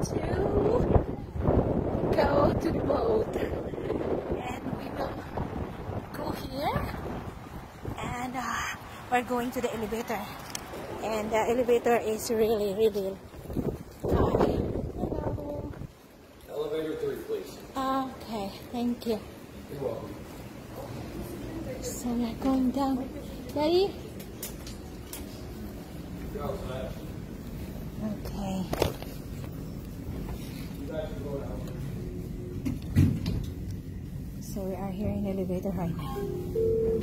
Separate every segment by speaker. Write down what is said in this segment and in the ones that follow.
Speaker 1: to go to the boat, and we will go here, and we're going to the elevator, and the elevator is really high. Hello.
Speaker 2: Elevator 3, please.
Speaker 1: Okay, thank you.
Speaker 2: You're welcome.
Speaker 1: So we're going down. Daddy? Okay. So we are here in the elevator right now.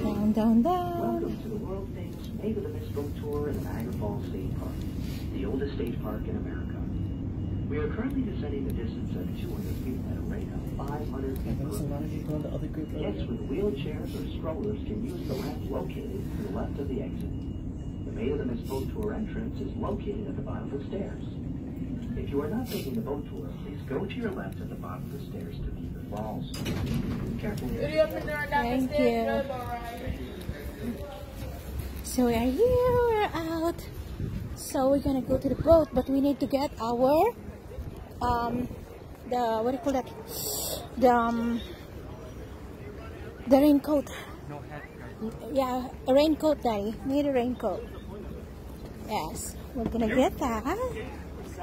Speaker 1: Down, down, down.
Speaker 3: Welcome to the world famous magnificence boat tour in Niagara Falls State Park, the oldest state park in America. We are currently descending the distance of 200 feet at a rate of 500 feet per minute. Guests with wheelchairs or strollers can use the ramp located to the left of the exit. The Maid of the Mist boat tour entrance is located at the bottom of the stairs. If you are not taking the boat tour, please go to your left at the bottom of the stairs to view the falls. Carefully.
Speaker 1: Thank you. So we are here, we're out. So we're gonna go to the boat, but we need to get our what do you call that? The raincoat. Yeah, a raincoat, Daddy. Need a raincoat. Yes, we're gonna get that.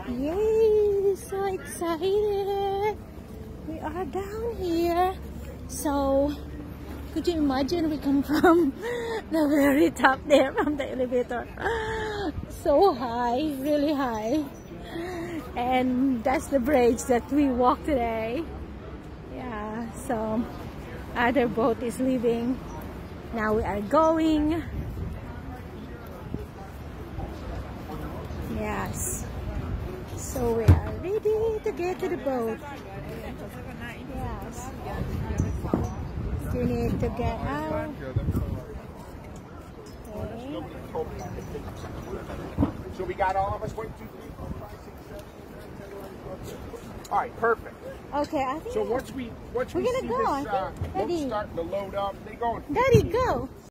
Speaker 1: Yay! So excited. We are down here. So, could you imagine we come from the very top there from the elevator? So high, really high. And that's the bridge that we walked today. Yeah, so other boat is leaving. Now we are going. Yes. So we are ready to get to the boat. Yes. You need to get out. Okay.
Speaker 4: So we got all of us 1, 2, 3, 4, 5, 6, 7, 8, 9, 10, 11, 12. All right, perfect.
Speaker 1: Okay, I think
Speaker 4: So once we
Speaker 1: we're gonna
Speaker 4: see
Speaker 1: go.
Speaker 4: this
Speaker 1: Daddy.
Speaker 4: boat starting to load up, they going.
Speaker 1: Daddy, go.